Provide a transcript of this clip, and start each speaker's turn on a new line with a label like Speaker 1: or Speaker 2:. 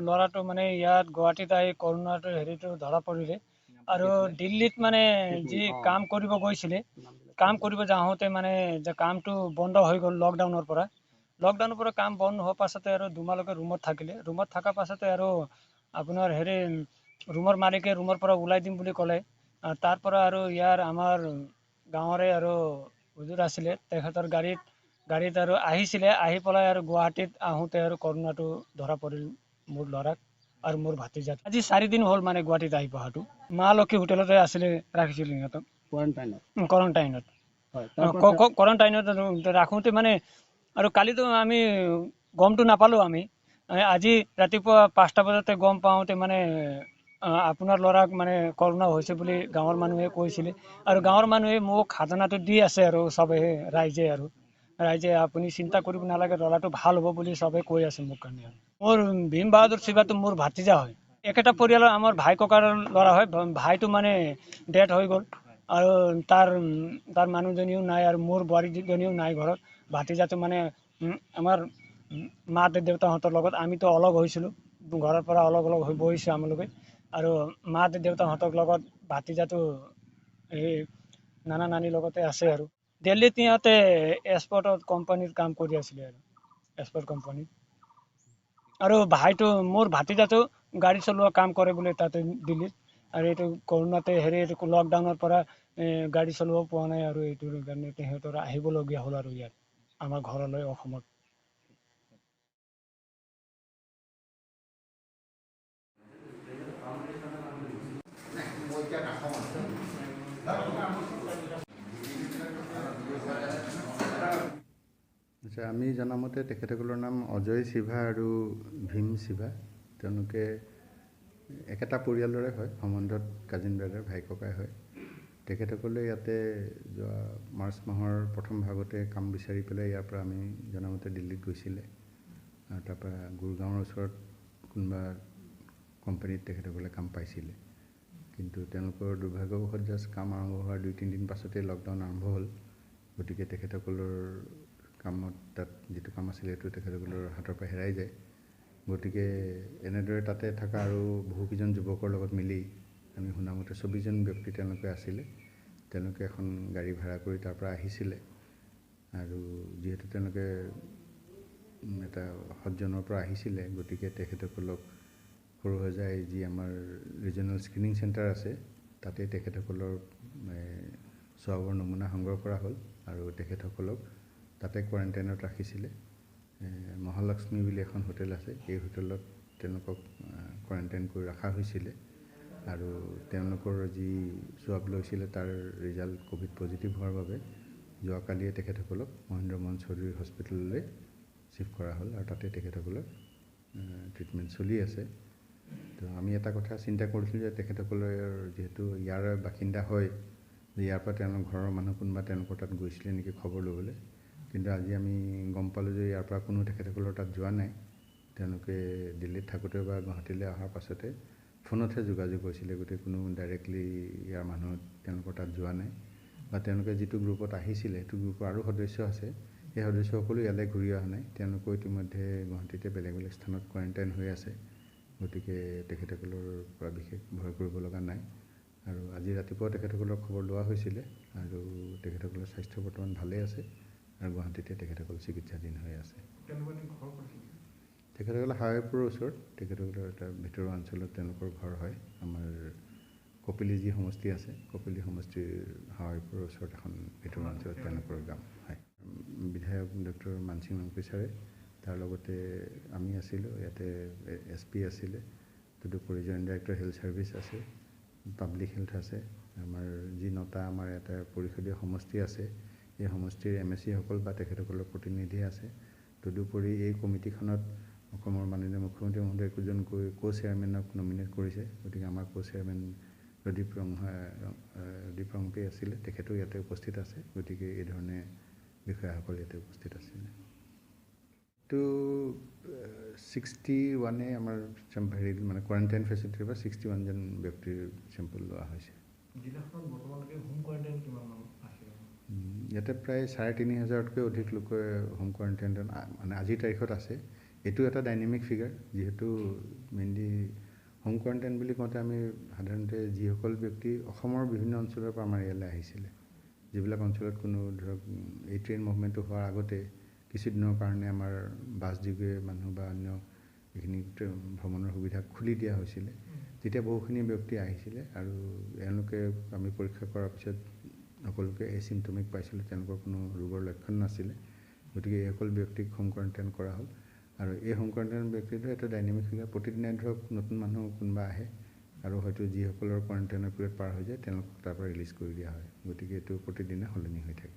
Speaker 1: ল'ৰাটো মানে ইয়াত গুৱাহাটীত আহি কৰোণাটো হেৰিটো ধৰা পৰিলে আৰু দিল্লীত মানে যি কাম কৰিব গৈছিলে কাম কৰিব যাওঁতে মানে যে কামটো বন্ধ হৈ গ'ল লকডাউনৰ পৰা কাম বন্ধ হোৱাৰ পাছতে আৰু দুমাহলৈকে ৰুমত থাকিলে ৰুমত থকাৰ পাছতে আৰু আপোনাৰ হেৰি ৰুমৰ মালিকে ৰুমৰ পৰা ওলাই দিম বুলি ক'লে তাৰ পৰা আৰু ইয়াৰ আমাৰ গাঁৱৰে আৰু হুজুৰ আছিলে তেখেতৰ গাড়ীত আৰু আহিছিলে আহি পেলাই আৰু গুৱাহাটীত আহোঁতে আৰু কৰোণাটো ধৰা পৰিল মোৰ ল'ৰাক আৰু মোৰ ভাতিজাক আজি 4 দিন হ'ল মানে গুৱাহাটীত আহি পহাটো মা লক্ষী হোটেলতে আছিলে ৰাখিছিল সিহঁতক কোৱাৰেণ্টাইনত ৰাখোঁতে মানে আৰু কালিতো আমি গমটো নাপালোঁ আমি আজি ৰাতিপুৱা 5টা বজাতে গম পাওঁতে মানে আপোনাৰ ল'ৰাক মানে কৰোণা হৈছে বুলি গাঁৱৰ মানুহে কৈছিলে আৰু গাঁৱৰ মানুহে মোক খাজানাটো দি আছে আৰু চবে ৰাইজে আপুনি চিন্তা কৰিব নালাগে ল'ৰাটো ভাল হ'ব বুলি চবে কৈ আছে মোক কাৰণে মোৰ ভীম বাহাদুৰ শিৱাটো মোৰ ভাতিজা হয় একেটা পৰিয়ালৰ আমাৰ ভাই ককাৰ ল'ৰা হয় ভাইটো মানে ডেথ হৈ গ'ল আৰু তাৰ মানুহজনীও নাই আৰু মোৰ বোৱাৰীজনীও নাই ঘৰত ভাতিজাটো মানে আমাৰ মা দেউতাহঁতৰ লগত আমিতো অলগ হৈছিলোঁ ঘৰৰ পৰা অলগ হৈ বহিছোঁ আমালোকে আৰু মা দেউতাহঁতৰ লগত ভাতিজাটো এই নানা নানিৰ লগতে আছে আৰু দিল্লীত সিহঁতে এক্সপৰ্টত কোম্পানীৰ কাম কৰি আছিলে আৰু এক্সপৰ্ট কোম্পানী আৰু ভাইটো মোৰ ভাতিজাটো গাড়ী চলোৱা কাম কৰে বোলে তাতে দিল্লীত আৰু এইটো কৰোণাতে লকডাউনৰ পৰা গাড়ী চলাব পোৱা নাই আৰু এইটোৰ কাৰণে সিহঁতৰ আহিবলগীয়া হ'ল আৰু ইয়াত আমাৰ ঘৰলৈ অসমত
Speaker 2: আচ্ছা আমি জনামতে তেখেতসকলৰ নাম অজয় শিৱা আৰু ভীম শিৱা তেওঁলোকে একেটা পৰিয়ালৰে হয় সম্বন্ধত কাজিন ব্ৰাদাৰ ভাই ককাই হয় তেখেতসকলে ইয়াতে যোৱা মাৰ্চ মাহৰ প্ৰথম ভাগতে কাম বিচাৰি পেলাই ইয়াৰ পৰা আমি জনামতে দিল্লীত গৈছিলে আৰু তাৰপৰা গুৰগাঁৱৰ ওচৰত কোনোবা কোম্পানীত তেখেতসকলে কাম পাইছিলে কিন্তু তেওঁলোকৰ দুৰ্ভাগ্যবশত জাষ্ট কাম আৰম্ভ হোৱাৰ 2-3 দিন পাছতে লকডাউন আৰম্ভ হ'ল গতিকে তেখেতসকলৰ কামত তাত যিটো কাম আছিলে সেইটো তেখেতসকলৰ হাতৰ পৰা হেৰাই যায় গতিকে এনেদৰে তাতে থকা আৰু বহুকেইজন যুৱকৰ লগত মিলি আমি শুনামতে 24জন ব্যক্তি তেওঁলোকে আছিলে তেওঁলোকে এখন গাড়ী ভাড়া কৰি তাৰ পৰা আহিছিলে আৰু যিহেতু তেওঁলোকে এটা সজ্জনৰ পৰা আহিছিলে গতিকে তেখেতসকলক সৰুসজাই যি আমাৰ ৰিজনেল স্ক্ৰিনিং চেণ্টাৰ আছে তাতে তেখেতসকলৰ স্বাৱৰ নমুনা সংগ্ৰহ কৰা হ'ল আৰু তেখেতসকলক তাতে কোৱাৰেণ্টাইনত ৰাখিছিলে মহালক্ষ্মী বুলি এখন হোটেল আছে এই হোটেলত তেওঁলোকক কোৱাৰেণ্টাইন কৰি ৰখা হৈছিলে আৰু তেওঁলোকৰ যি স্বাব লৈছিলে তাৰ ৰিজাল্ট কোভিড পজিটিভ হোৱাৰ বাবে যোৱাকালিয়ে তেখেতসকলক মহেন্দ্ৰ মোহন চৌধুৰী হস্পিটেললৈ শিফ্ট কৰা হ'ল আৰু তাতে তেখেতসকলৰ ট্ৰিটমেণ্ট চলি আছে তো আমি এটা কথা চিন্তা কৰিছিলোঁ যে তেখেতসকলৰ যিহেতু ইয়াৰ বাসিন্দা হয় যে ইয়াৰ পৰা তেওঁলোকৰ ঘৰৰ মানুহ কোনোবা তেওঁলোকৰ তাত গৈছিলে নেকি খবৰ ল'বলৈ কিন্তু আজি আমি গম পালোঁ যে ইয়াৰ পৰা কোনো তেখেতসকলৰ তাত যোৱা নাই তেওঁলোকে দিল্লীত থাকোঁতে বা গুৱাহাটীলৈ অহাৰ পাছতে ফোনতহে যোগাযোগ হৈছিলে গতিকে কোনো ডাইৰেক্টলি ইয়াৰ মানুহ তেওঁলোকৰ তাত যোৱা নাই বা তেওঁলোকে যিটো গ্ৰুপত আহিছিলে সেইটো গ্ৰুপৰ আৰু সদস্য আছে সেই সদস্যসকলো ইয়ালৈ ঘূৰি অহা নাই তেওঁলোকো ইতিমধ্যে গুৱাহাটীতে বেলেগ স্থানত কোৱাৰেণ্টাইন হৈ আছে গতিকে তেখেতসকলৰ পৰা বিশেষ ভয় কৰিব লগা নাই আৰু আজি ৰাতিপুৱা তেখেতসকলৰ খবৰ লোৱা হৈছিলে আৰু তেখেতসকলৰ স্বাস্থ্য বৰ্তমান ভালেই আছে আৰু গুৱাহাটীতে তেখেতসকল চিকিৎসাধীন হৈ আছে তেখেতসকলে হাৱাইপুৰৰ ওচৰত তেখেতসকলৰ এটা ভিতৰুৱা অঞ্চলত তেওঁলোকৰ ঘৰ হয় আমাৰ কপিলি যি সমষ্টি আছে কপিলি সমষ্টিৰ হাৱাইপুৰৰ ওচৰত এখন ভিতৰুৱা অঞ্চলত তেওঁলোকৰ গাঁও হয় বিধায়ক ডক্টৰ মানসিং মাংপি ছাৰে তাৰ লগতে আমি আছিলোঁ ইয়াতে SP আছিলে তদুপৰি জইণ্ট ডাইৰেক্টৰ হেল্থ ছাৰ্ভিচ আছে পাব্লিক হেল্থ আছে আমাৰ যি 9টা আমাৰ এটা পৰিষদীয় সমষ্টি আছে এই সমষ্টিৰ MSCসকল বা তেখেতসকলৰ প্ৰতিনিধি আছে তদুপৰি এই কমিটিখনত অসমৰ মাননীয় মুখ্যমন্ত্ৰী মহোদয় একোজনকৈ চেয়াৰমেনক নমিনেট কৰিছে গতিকে আমাৰ চেয়াৰমেন ৰদীপ ৰংপে আছিলে তেখেতো ইয়াতে উপস্থিত আছে গতিকে এই ধৰণে বিষয়াসকল ইয়াতে উপস্থিত আছিলে তো 61 আমাৰ হেৰি মানে কোৱাৰেণ্টাইন ফেচিলিটিৰ পৰা 61জন ব্যক্তিৰ চেম্পল লোৱা হৈছে ইয়াতে প্ৰায় 3500তকৈ অধিক লোকে হোম কোৱাৰেণ্টাইনত মানে আজিৰ তাৰিখত আছে এইটো এটা ডাইনেমিক ফিগাৰ, যিহেতু মেইনলি হোম কোৱাৰেণ্টাইন বুলি কওঁতে আমি সাধাৰণতে যিসকল ব্যক্তি অসমৰ বিভিন্ন অঞ্চলৰ পৰা আমাৰ ইয়ালৈ আহিছিলে, যিবিলাক অঞ্চলত কোনো ধৰক এই ট্ৰেইন মুভমেণ্টটো হোৱাৰ আগতে কিছুদিনৰ কাৰণে আমাৰ বাছযোগে মানুহ বা অন্য এইখিনি ভ্ৰমণৰ সুবিধা খুলি দিয়া হৈছিলে, তেতিয়া বহুখিনি ব্যক্তি আহিছিলে আৰু এওঁলোকে আমি পৰীক্ষা কৰাৰ পিছত সকলোকে এচিমটমিক পাইছিলোঁ, তেওঁলোকৰ কোনো ৰোগৰ লক্ষণ নাছিলে। গতিকে এইসকল ব্যক্তিক হোম কোৱাৰেণ্টাইন কৰা হ'ল আৰু এই হোম কোৱাৰেণ্টাইন ব্যক্তিটো এটা ডাইনেমিক ফিগাৰ। প্ৰতিদিনে ধৰক নতুন মানুহ কোনোবা আহে আৰু হয়তো যিসকলৰ কোৱাৰেণ্টাইনৰ পিৰিয়ড পাৰ হৈ যায় তেওঁলোকক তাৰ পৰা ৰিলিজ কৰি দিয়া হয়। গতিকে এইটো প্ৰতিদিনে সলনি হৈ থাকে।